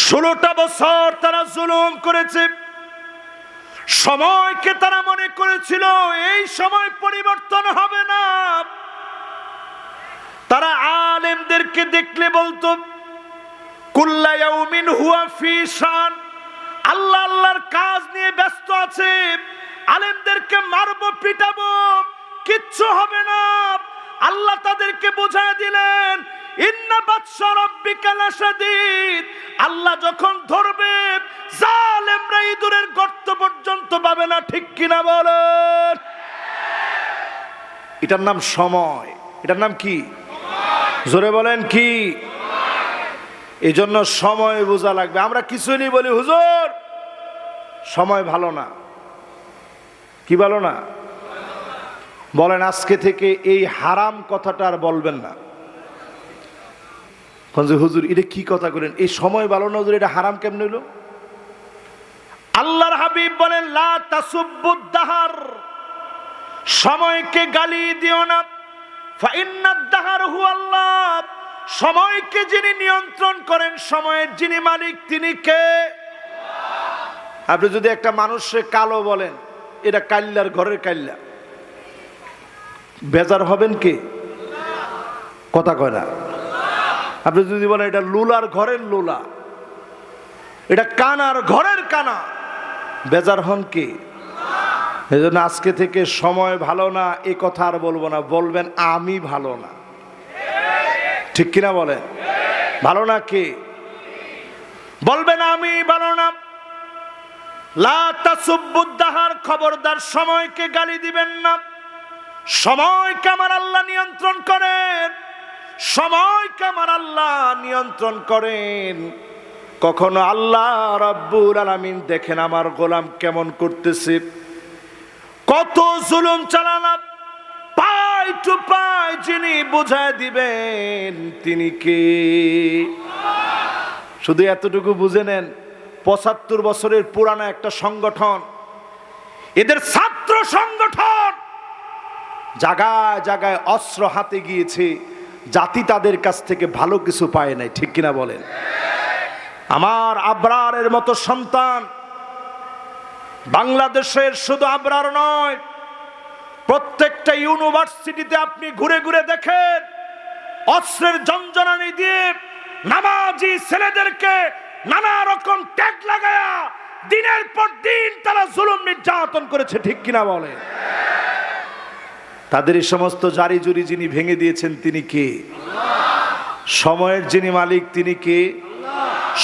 16টা বছর তারা জুলুম করেছে। সময়কে তারা মনে করেছিল এই সময় পরিবর্তন হবে না। তারা আলেমদেরকে দেখলে বলতো কুল্লা ইয়াউমিন হুয়া ফি শান, আল্লাহ আল্লাহর কাজ নিয়ে ব্যস্ত আছে, আলেমদেরকে মারবো পিটাবো, কিচ্ছু হবে না। আল্লাহ তাদেরকে বুঝায় দিলেন ইন্না বাতশা রাব্বিকা লাশাদীদ, আল্লাহ যখন ধরবে জালেমরা ইঁদুরের গর্ত পর্যন্ত পাবে না। ঠিক কিনা বলেন? এটার নাম সময়। এটার নাম কি? জোরে বলেন কি? এই জন্য সময় বোঝা লাগবে। আমরা কিছুই নেই বলি হুজুর সময় ভালো না। কি ভালো না? বলেন আজকে থেকে এই হারাম কথাটা আর বলবেন না। হুজুর এটা কি কথা বলেন, এই সময় ভালো না হুজুর, এটা হারাম কেমনে হলো? আল্লাহর হাবিব বলেন লা তাসুব্বুদ দাহার, সময়কে গালি দিও না। ফা ইন্নাদ দাহার হুয়াল্লাহ, সময়কে যিনি নিয়ন্ত্রণ করেন, সময়ের যিনি মালিক তিনি কে? আপনি যদি একটা মানুষকে কালো বলেন, এটা কাল্লার ঘরের কাল্লা, বেজার হবেন কে? কথা কয় না। আপনি যদি বলেন এটা লুলার ঘরের লুলা, এটা কানার ঘরের কানা, বেজার হন কে? এই জন্য আজকে থেকে সময় ভালো না এ কথা আর বলবো না, বলবেন আমি ভালো না। ঠিক কিনা বলেন? ভালো না কে? বলবেন আমি ভালো না। লা তাসুব্বুদ দাহার, খবরদার সময়কে গালি দিবেন না। সময়কে আমার আল্লাহ নিয়ন্ত্রণ করেন, সময়কে আমার আল্লাহ নিয়ন্ত্রণ করেন। কখনো আল্লাহ রাব্বুল আলামিন দেখেন আমার গোলাম কেমন করতেছে, কত জুলুম চালালাম, পাই টু পাই যিনি বুঝায় দিবেন তিনি কে? শুধু এতটুকু বুঝে নেন, ৭৫ বছরের পুরানো একটা সংগঠন, এদের ছাত্র সংগঠন জায়গায় জায়গায় অস্ত্র হাতে গিয়েছে, জাতি তাদের কাছ থেকে ভালো কিছু পায় নাই। ঠিক কিনা বলেন? আমার আবরারের মতো সন্তান বাংলাদেশের, শুধু আবরার নয়, প্রত্যেকটা ইউনিভার্সিটিতে আপনি ঘুরে ঘুরে দেখেন অস্ত্রের ঝনঝনানি দিয়ে নামাজি ছেলেদেরকে নানা রকম ট্যাগ লাগায়া দিনের পর দিন তারা জুলুম নির্যাতন করেছে। ঠিক কিনা বলে? তাদের এই সমস্ত জারি জুরি যিনি ভেঙে দিয়েছেন তিনি কে? সময়ের যিনি মালিক তিনি কে?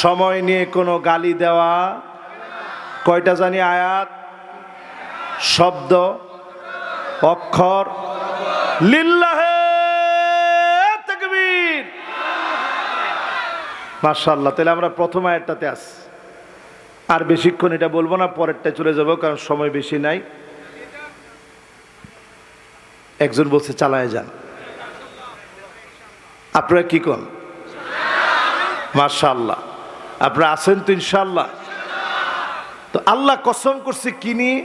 সময় নিয়ে কোনো গালি দেওয়া, কয়টা জানি আয়াত, শব্দ, অক্ষর, লিল্লাহে তাকবীর। মাশাআল্লাহ। তাহলে আমরা প্রথম আয়াতটাতে আছি, আর বেশিক্ষণ এটা বলবো না, পরেরটা চলে যাব কারণ সময় বেশি নাই। একজন বলছে চালায় যান, আপনারা কি কোন? মাশাআল্লাহ। আপনারা আছেন তো ইনশাআল্লাহ? তো আল্লাহ কসম করছে কি নিয়ে?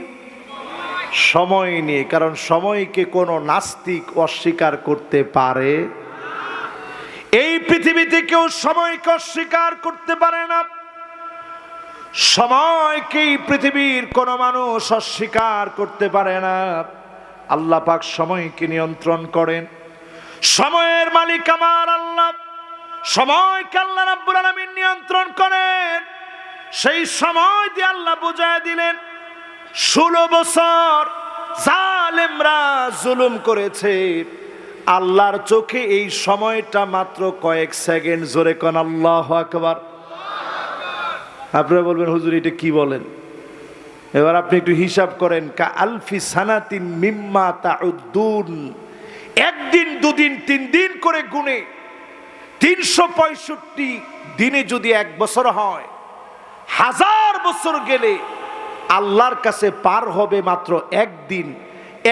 সময় নিয়ে। কারণ সময়কে কোনো নাস্তিক অস্বীকার করতে পারে? এই পৃথিবীতে কেউ সময়কে অস্বীকার করতে পারে না। সময়কে পৃথিবীর কোনো মানুষ অস্বীকার করতে পারে না। আল্লাহ পাক সময়কে নিয়ন্ত্রণ করেন। সময়ের মালিক আমার আল্লাহ। সময়কে আল্লাহ রাব্বুল আলামিন নিয়ন্ত্রণ করেন। সেই সময় দিয়ে আল্লাহ বুঝায় দিলেন 16 বছর জালেমরা জুলুম করেছে, আল্লাহর চোখে এই সময়টা মাত্র কয়েক সেকেন্ড। জোরে কোন আল্লাহু আকবার। আপনারা বলবেন হুজুর এটা কি বলেন? এবার আপনি একটু হিসাব করেন, কা আলফি সানাতিন মিম্মা তাউদ্দুন, একদিন দুদিন তিন দিন করে গুণে 365 দিনে যদি 1 বছর হয়, 1000 বছর গেলে আল্লাহর কাছে পার হবে মাত্র একদিন।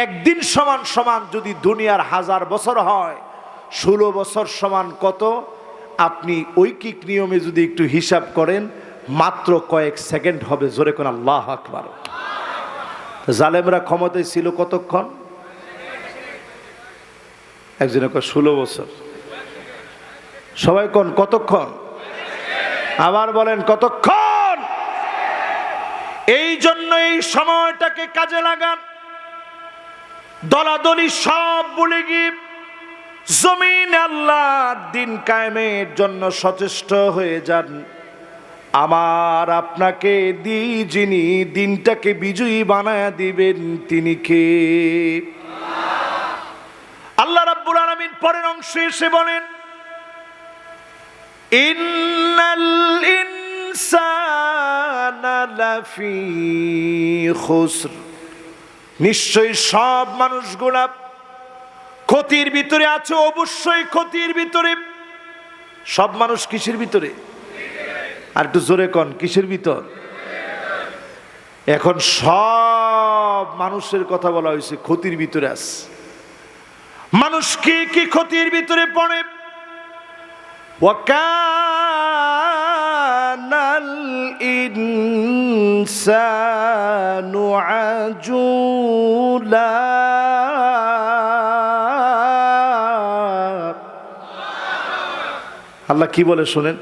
একদিন সমান সমান যদি দুনিয়ার 1000 বছর হয়, 16 বছর সমান কত? আপনি ঐকিক নিয়মে যদি একটু হিসাব করেন, মাত্র কয়েক সেকেন্ড হবে। জোরে কোন আল্লাহু আকবার। জালেমরা ক্ষমতায় ছিল কতক্ষণ? একজনে কয় 16 বছর। সবাই কোন কতক্ষণ? আবার বলেন কতক্ষণ? এই জন্য এই সময়টাকে কাজে লাগান, দলাদলি সব ভুলে গিয়ে জমিনে আল্লাহর দিন কায়েমের জন্য সচেষ্ট হয়ে যান। আমার আপনাকে যিনি দিনটাকে বিজয়ী বানায়া দিবেন তিনি কে? আল্লাহ রাব্বুল আলামিন পরের অংশে এসে বলেন, ইন্নাল ইনসানা লাফি খুসর, নিশ্চয়ই সব মানুষগুলা ক্ষতির ভিতরে আছে, অবশ্যই ক্ষতির ভিতরে। সব মানুষ কিসের ভিতরে? আর একটু জোরে কন, কিসের ভিতর? এখন সব মানুষের কথা বলা হয়েছে, ক্ষতির ভিতরে আছে। মানুষ কি কি ক্ষতির ভিতরে পড়ে? ওয়াকানাল ইনসানু আজুলা, আল্লাহ কি বলে শোনেন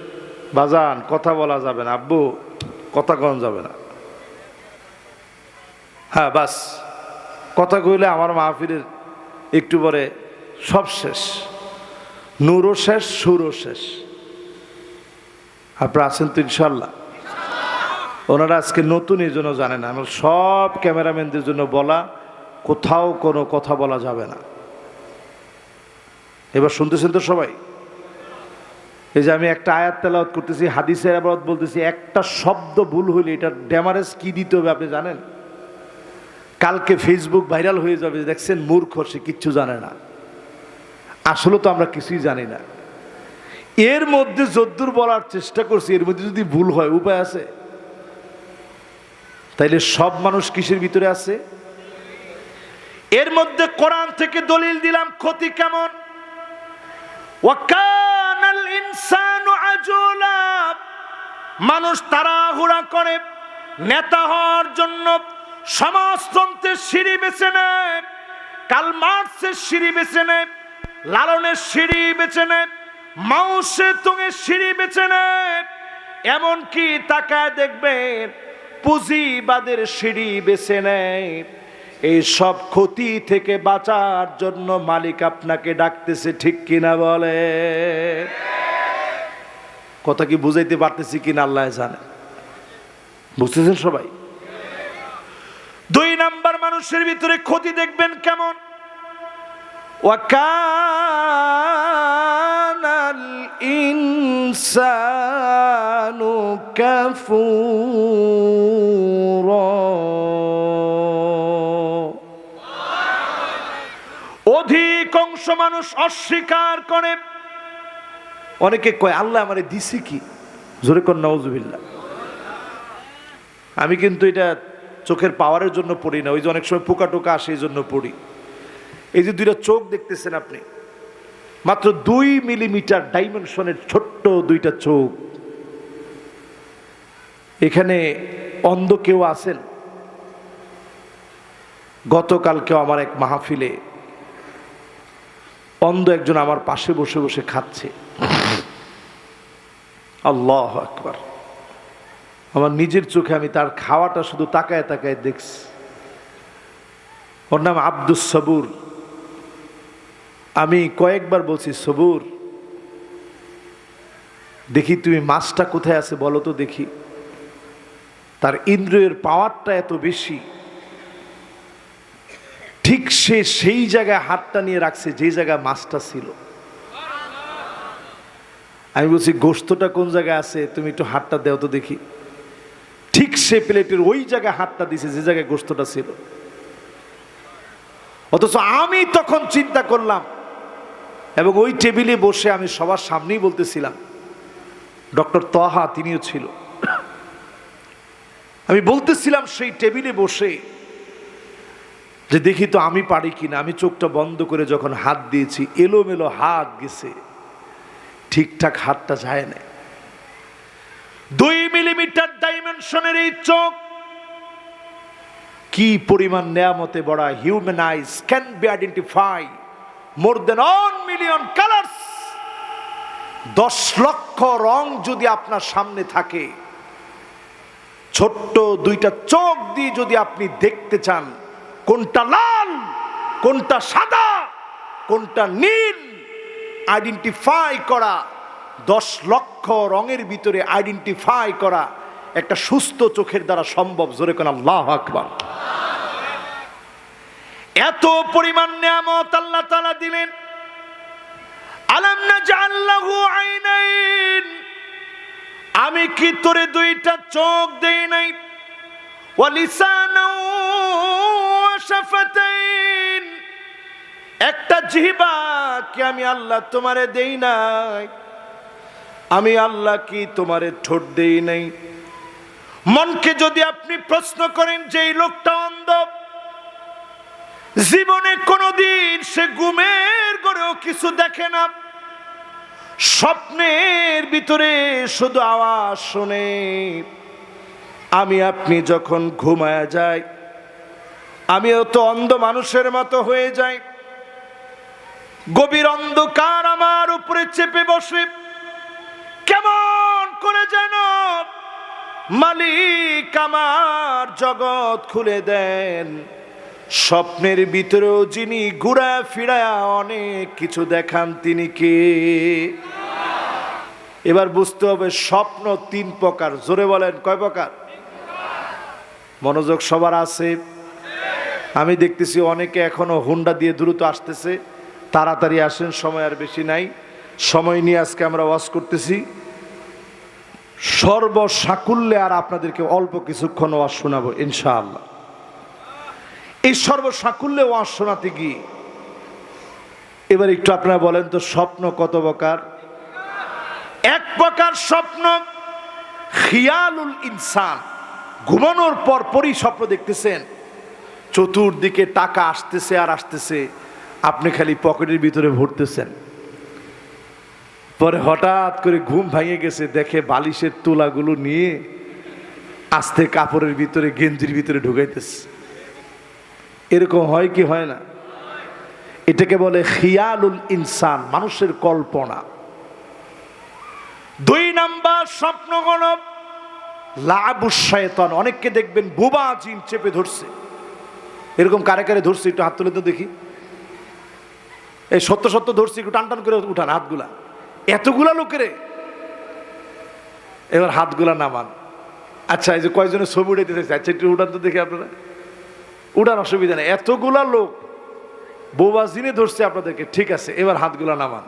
বাজান, কথা বলা যাবে না, আব্বু কথা কন যাবে না। হ্যাঁ বাস, কথা কইলে আমার মাহফিলের একটু পরে সব শেষ, নূরও শেষ, সুরও শেষ। আপনারা আছেন তো ইনশাল্লাহ? ওনারা আজকে নতুন, এই জন্য জানে না। আমার সব ক্যামেরাম্যানদের জন্য বলা, কোথাও কোনো কথা বলা যাবে না। এবার শুনতেছেন তো সবাই? এই যে আমি একটা আয়াত তেলাওয়াত করতেছি, হাদিসের ইবারত বলতেছি, একটা শব্দ ভুল হইলে এটা ড্যামারেজ কি দিতে হবে আপনি জানেন? কালকে ফেসবুক ভাইরাল হয়ে যাবে, দেখছেন মূর্খ, সে কিচ্ছু জানে না। আসলে তো আমরা কিছুই জানি না। এর মধ্যে যদ্দূর বলার চেষ্টা করছি, এর মধ্যে যদি ভুল হয় উপায় আছে? তাইলে সব মানুষ কিসের ভিতরে আছে? এর মধ্যে কোরআন থেকে দলিল দিলাম ক্ষতি কেমন। ওয়াকানাল ইনসানু আজুলা, মানুষ তাড়াহুড়া করে নেতা হওয়ার জন্য সমাজতন্ত্রের সিঁড়ি বেছে নেয়, কার্ল মার্কসের সিঁড়ি বেছে নেয়, লালনের সিঁড়ি বেছে নেয়, মাও সেতুংয়ের সিঁড়ি বেছে নেয়, এমনকি তাকায় দেখবেন পুঁজিবাদের সিঁড়ি বেছে নেয়। এই সব ক্ষতি থেকে বাঁচার জন্য মালিক আপনাকে ডাকতেছে, ঠিক কিনা বলে? কথা কি বুঝাইতে পারতেছি কিনা আল্লাহ জানে। বুঝতেছেন সবাই? 2 নাম্বার মানুষের ভিতরে ক্ষতি দেখবেন কেমন। ওয়াকানাল ইনসানু কাফুরা, অধিকাংশ মানুষ অস্বীকার করে। অনেকে কয় আল্লাহ আমারে দিছে কি? জোরে কর নাউজুবিল্লাহ। আমি কিন্তু এটা চোখের পাওয়ারের জন্য পড়ি না, ওই যে অনেক সময় পোকা টোকা আসে এই জন্য পড়ি। এই যে 2টা চোখ দেখতেছেন আপনি, মাত্র 2 মিলিমিটার ডাইমেনশনের ছোট্ট 2টা চোখ। এখানে অন্ধ কেউ আছেন? গতকালকেও আমার এক মাহফিলে অন্ধ একজন আমার পাশে বসে বসে খাচ্ছে। আল্লাহু আকবার। আমার নিজের চোখে আমি তার খাওয়াটা শুধু তাকায় তাকায় দেখছি। ওর নাম আব্দুস সবুর। আমি কয়েকবার বলছি, সবুর দেখি তুমি মাছটা কোথায় আছে বলো তো দেখি। তার ইন্দ্রিয়ের পাওয়ারটা এত বেশি, ঠিক সে সেই জায়গায় হাতটা নিয়ে রাখছে যে জায়গায় মাছটা ছিল। আমি বলছি গোশতটা কোন জায়গায় আছে, তুমি একটু হাতটা দাও তো দেখি। ঠিক সে প্লেটের ওই জায়গায় হাতটা দিছে যে জায়গায় গোশতটা ছিল। অথচ আমি তখন চিন্তা করলাম, এবং ওই টেবিলে বসে আমি সবার সামনেই বলতেছিলাম, ডক্টর তহা তিনিও ছিল। আমি বলতেছিলাম সেই টেবিলে বসে যে দেখি তো আমি পারি কিনা। আমি চোখটা বন্ধ করে যখন হাত দিয়েছি, এলোমেলো হাত গেছে, ঠিকঠাক হাতটা যায় না। 2 মিলিমিটার ডাইমেনশনের এই চোখ কি পরিমাণ নেয়ামতে বড়া। Human eyes can be identify more than 1 million colours. 10 লক্ষ রং যদি আপনার সামনে থাকে, ছোট্ট দুইটা চোখ দিয়ে যদি আপনি দেখতে চান কোনটা লাল, কোনটা সাদা, কোনটা নীল, আইডেন্টিফাই করা, 10 লক্ষ রঙের ভিতরে আইডেন্টিফাই করা একটা সুস্থ চোখের দ্বারা সম্ভব। জোরে কোন আল্লাহু আকবার। এত পরিমাণ নিয়ামত আল্লাহ তাআলা দিলেন। আলাম নাজআল লাহু আইনাইন, আমি কি তোরে দুইটা চোখ দেই নাই? ওয়া লিসানাও ওয়া শাফাতাইন, একটা জিহ্বা কি আমি আল্লাহ তোমারে দেই নাই? আমি আল্লাহ কি তোমারে ঠোঁট দেই নাই? মনকে যদি আপনি প্রশ্ন করেন যে এই লোকটা অন্ধ, জীবনে কোনোদিন সে ঘুমের ঘরেও কিছু দেখে না, স্বপ্নের ভিতরে শুধু আওয়াজ শুনে, আমি আপনি যখন ঘুমায়া যাই আমিও তো অন্ধ মানুষের মতো হয়ে যাই। গভীর অন্ধকার আমার উপরে চেপে বসে, কেমন করে যেন মালিক আমার জগৎ খুলে দেন। স্বপ্নের ভিতরেও যিনি ঘুরা ফিরায়া অনেক কিছু দেখান, তিনি কে? এবার বুঝতে হবে স্বপ্ন 3 প্রকার। জোরে বলেন কয় প্রকার? মনোযোগ সবার আছে? আমি দেখতেছি অনেকে এখনো হুন্ডা দিয়ে দ্রুত আসতেছে, তাড়াতাড়ি আসেন, সময় আর বেশি নাই। সময় নিয়ে আজকে আমরা ওয়াজ করতেছি সর্বসাকুল্যে, আর আপনাদেরকে অল্প কিছুক্ষণ ওয়াজ শোনাবো ইনশাআল্লাহ। এই সর্বসাকুল্যে ওয়াজ শোনাতে গিয়ে এবার একটু আপনারা বলেন তো, স্বপ্ন কত প্রকার? এক প্রকার স্বপ্ন খিয়ালুল ইনসান, ঘুমানোর পর পরই স্বপ্ন দেখতেছেন, চতুর্দিকে টাকা আসতেছে আর আসতেছে, আপনি খালি পকেটের ভিতরে ভরতেছেন। পরে হঠাৎ করে ঘুম ভেঙে গেছে, দেখে বালিশের তোলাগুলো নিয়ে আস্তে কাপড়ের ভিতরে, গেঞ্জির ভিতরে ঢুকাইতেছে। এরকম হয় কি হয় না? এটাকে বলে খিয়ালুল ইনসান, মানুষের কল্পনা। 2 নাম্বার স্বপ্ন হলো লাবুশ শয়তান। অনেককে দেখবেন বোবা জিন চেপে ধরছে। এরকম কারে কারে ধরছে একটু হাত তুলে তো দেখি। এই সত্য সত্য ধরছে, একটু টান টান করে উঠান হাতগুলা। এতগুলা লোকেরে, এবার হাতগুলা নামান। আচ্ছা, এই যে কয়জনের ছবি উঠাইতে চাইছে, আচ্ছা একটু উঠান তো দেখি আপনারা। উঠান, অসুবিধা নেই। এতগুলা লোক বোবা জিনে ধরছে আপনাদেরকে, ঠিক আছে, এবার হাতগুলা নামান।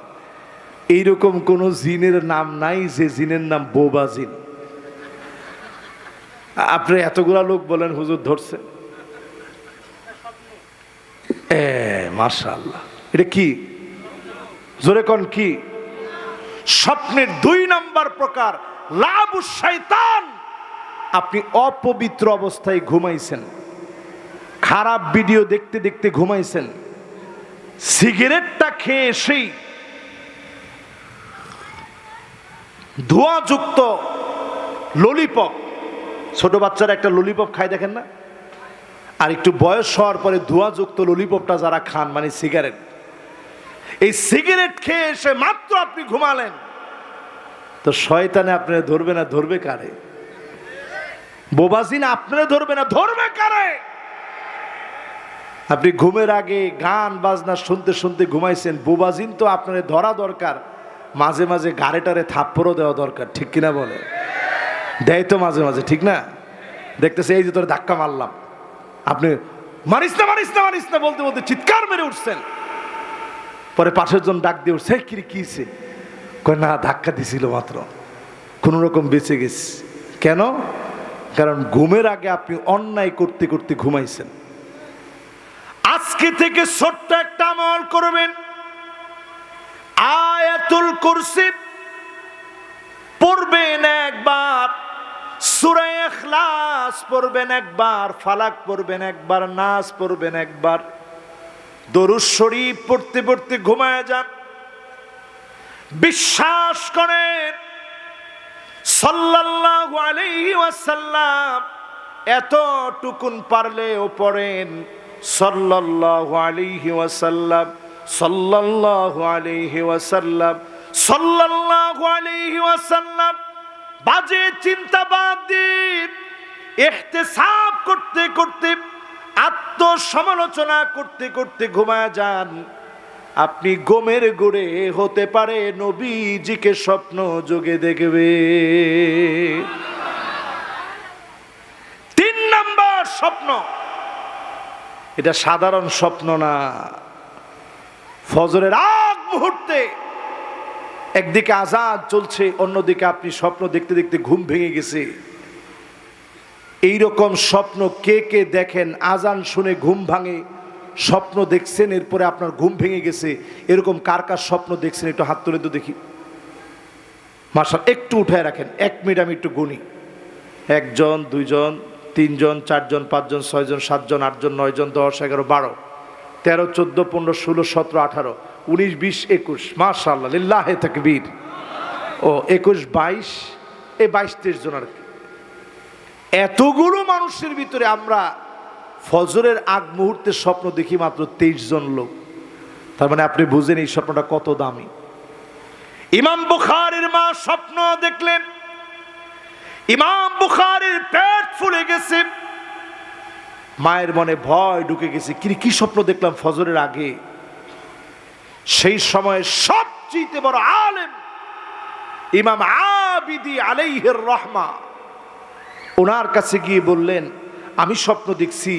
এইরকম কোন জিনের নাম নাই যে জিনের নাম বোবা জিন। আপনি এতগুলা লোক বলেন হুজুর ধরছে, মাশাআল্লাহ। এটা কি? জোরে কোন কি? স্বপ্নের 2 নাম্বার প্রকার লাবুশ শয়তান। আপনি অপবিত্র অবস্থায় ঘুমাইছেন, খারাপ ভিডিও দেখতে দেখতে ঘুমাইছেন, সিগারেটটা খেয়ে সেই ধোঁয়াযুক্ত ললিপপ, ছোট বাচ্চারা একটা ললিপপ খায় দেখেন না, আর একটু বয়স হওয়ার পরে ধোঁয়াযুক্ত ললিপপটা যারা খান, মানে সিগারেট, এই সিগারেট খেয়ে এসে মাত্র আপনি ঘুমালেন, তো শয়তানে আপনারা ধরবে না, ধরবে কারে? বোবাজিন আপনারা ধরবে না, ধরবে কারে? আপনি ঘুমের আগে গান বাজনা শুনতে শুনতে ঘুমাইছেন, বোবাজিন তো আপনার ধরা দরকার, মাঝে মাঝে গাড়িটারে থাপ্পড়ও দেওয়া দরকার, ঠিক কিনা বলে? দেয় তো মাঝে মাঝে, ঠিক না? দেখতেছে এই যে তোর ধাক্কা মারলাম, আপনি মারিস না মারিস না মারিস না বলতে বলতে চিৎকার মেরে উঠছেন, পরে পাশের জন ডাক দিয়ে উঠছে, কিছে? কয় না, ধাক্কা দিছিল মাত্র, কোন রকম বেঁচে গেছি। কেন? কারণ ঘুমের আগে আপনি অন্যায় করতে করতে ঘুমাইছেন। আজকে থেকে ছোট্ট একটা আমল করবেন, আয়াতুল কুরসি পড়বেন একবার, সূরা ইখলাস পড়বেন একবার, ফালাক পড়বেন একবার, নাস পড়বেন একবার, দরুদ শরীফ পড়তে পড়তে ঘুমায় যান। বিশ্বাস করেন সাল্লাল্লাহু আলাইহি ওয়াসাল্লাম এতটুকুন পারলেও পড়েন, সাল্লাল্লাহু আলাইহি ওয়াসাল্লাম, সাল্লাল্লাহু আলাইহি ওয়াসাল্লাম, সাল্লাল্লাহু আলাইহি ওয়াসাল্লাম বাজে চিন্তা বাদ দিয়ে ইহতিসাব করতে করতে, আত্মসমালোচনা করতে করতে ঘুমায় যান। আপনি ঘুমের ঘোরে হতে পারে নবীজিকে স্বপ্ন যোগে দেখবে। 3 নাম্বার স্বপ্ন, এটা সাধারণ স্বপ্ন না। ফজরের আগ মুহূর্তে একদিকে আযান চলছে, অন্যদিকে আপনি স্বপ্ন দেখতে দেখতে ঘুম ভেঙে গেছে। এইরকম স্বপ্ন কে কে দেখেন? আযান শুনে ঘুম ভাঙে, স্বপ্ন দেখছেন, এরপরে আপনার ঘুম ভেঙে গেছে, এরকম কার কার স্বপ্ন দেখছেন একটু হাত তুলে তো দেখি। মাশাআল্লাহ, একটু উঠায় রাখেন, 1 মিনিট আমি একটু গুনি। 1 জন, 2 জন, 3 জন, 4 জন, 5 জন, 6 জন, 7 জন, 8 জন, 9 জন, 10, 11, 12, 13, 14, 15, 16, 17, 18, 19, 20, 21। মাশাআল্লাহ, লিল্লাহে তাকবীর। ও 21, 22, এই 22, 23 জন আর কি। এতগুলো মানুষের ভিতরে আমরা ফজরের আগ মুহূর্তে স্বপ্ন দেখি মাত্র 23 জন লোক। তার মানে আপনি বুঝেন এই স্বপ্নটা কত দামি। ইমাম বুখারীর মা স্বপ্ন দেখলেন, ইমাম বুখারীর পেট ফুলে গেছে, মায়ের মনে ভয় ঢুকে গেছে, কি স্বপ্ন দেখলাম ফজরের আগে। সেই সময় সবচেয়ে বড় আলেম ইমাম আবিদি আলাইহির রহমা, ওনার কাছে গিয়ে বললেন, আমি স্বপ্ন দেখছি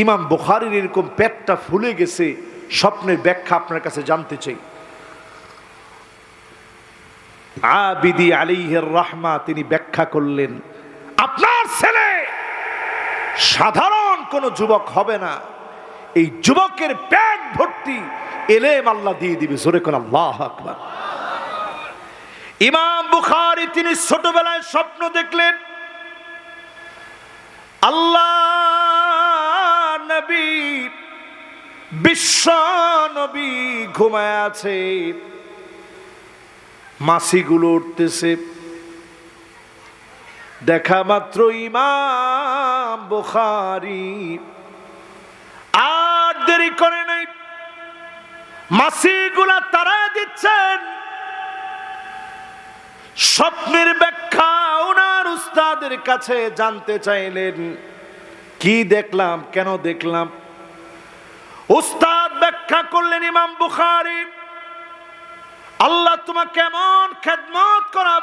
ইমাম বুখারীর এরকম পেটটা ফুলে গেছে, স্বপ্নের ব্যাখ্যা আপনার কাছে জানতে চাই। আবিদি আলাইহির রহমা তিনি ব্যাখ্যা করলেন, আপনার ছেলে সাধারণ কোন যুবক হবে না, এই যুবকের পেট ভর্তি এলেম আল্লাহ দিয়ে দিবে। জোরে কোন আল্লাহু আকবার। ইমাম বুখারী তিনি ছোটবেলায় স্বপ্ন দেখলেন, আল্লাহ নবী, বিশ্ব নবী ঘুমায় আছে, মাছিগুলো উঠতেছে। দেখা মাত্র ইমাম বুখারী আর দেরি করে নাই, মাছিগুলা তাড়া দিচ্ছেন। স্বপ্নের ব্যাখ্যা ওনার উস্তাদের কাছে জানতে চাইলেন, কি দেখলাম, কেন দেখলাম? উস্তাদ ব্যাখ্যা করলেন, ইমাম বুখারী, আল্লাহ তোমাকে কেমন খেদমত করা